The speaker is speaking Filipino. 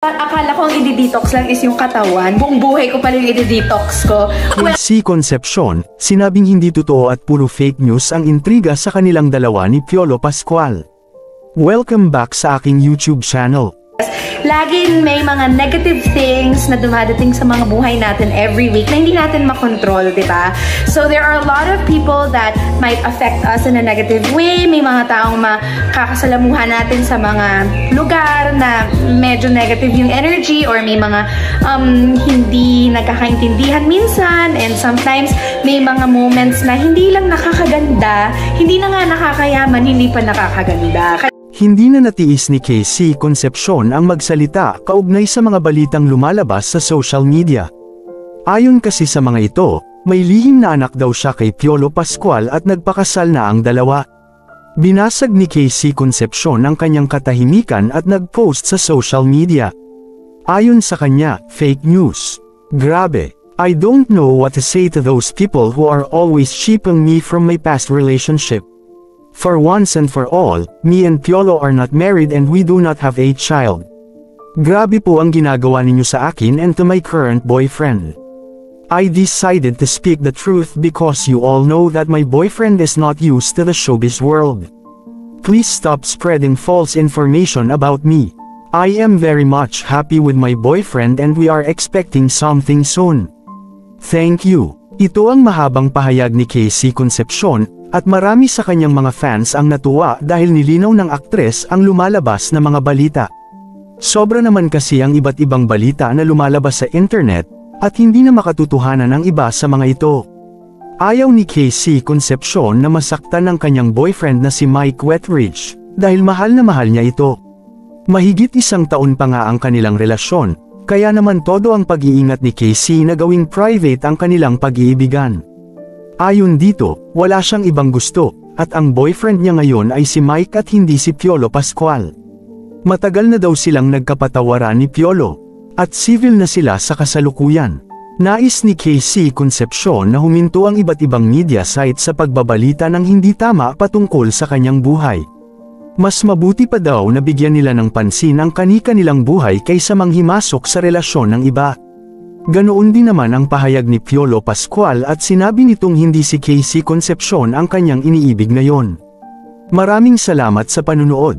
Akala ko ang i-detox lang is yung katawan. Buong buhay ko pala yung i-detox ko. Si Concepcion, sinabing hindi totoo at puro fake news ang intriga sa kanilang dalawa ni Piolo Pascual. Welcome back sa aking YouTube channel. Laging may mga negative things na dumadating sa mga buhay natin every week na hindi natin makontrol, di ba? So there are a lot of people that might affect us in a negative way. May mga taong makakasalamuhan natin sa mga lugar na medyo negative yung energy, or may mga hindi nagkakaintindihan minsan, and sometimes may mga moments na hindi lang nakakaganda, hindi na nga nakakayaman, hindi pa nakakaganda. Hindi na natiis ni KC Concepcion ang magsalita kaugnay sa mga balitang lumalabas sa social media. Ayon kasi sa mga ito, may lihim na anak daw siya kay Piolo Pascual at nagpakasal na ang dalawa. Binasag ni KC Concepcion ang kanyang katahimikan at nag-post sa social media. Ayon sa kanya, fake news. Grabe. I don't know what to say to those people who are always shipping me from my past relationship. For once and for all, me and Piolo are not married and we do not have a child. Grabe po ang ginagawa ninyo sa akin and to my current boyfriend. I decided to speak the truth because you all know that my boyfriend is not used to the showbiz world. Please stop spreading false information about me. I am very much happy with my boyfriend and we are expecting something soon. Thank you. Ito ang mahabang pahayag ni KC Concepcion, at marami sa kanyang mga fans ang natuwa dahil nilinaw ng aktres ang lumalabas na mga balita. Sobra naman kasi ang iba't ibang balita na lumalabas sa internet, at hindi na makatotohanan ang iba sa mga ito. Ayaw ni KC Concepcion na masaktan ng kanyang boyfriend na si Mike Wetridge, dahil mahal na mahal niya ito. Mahigit 1 taon pa nga ang kanilang relasyon, kaya naman todo ang pag-iingat ni KC na gawing private ang kanilang pag-iibigan. Ayon dito, wala siyang ibang gusto, at ang boyfriend niya ngayon ay si Mike at hindi si Piolo Pascual. Matagal na daw silang nagkapatawaran ni Piolo, at civil na sila sa kasalukuyan. Nais ni KC Concepcion na huminto ang iba't ibang media site sa pagbabalita ng hindi tama patungkol sa kanyang buhay. Mas mabuti pa daw na bigyan nila ng pansin ang kani-kanilang buhay kaysa manghimasok sa relasyon ng iba. Ganoon din naman ang pahayag ni Piolo Pascual at sinabi nitong hindi si KC Concepcion ang kanyang iniibig ngayon. Maraming salamat sa panunood.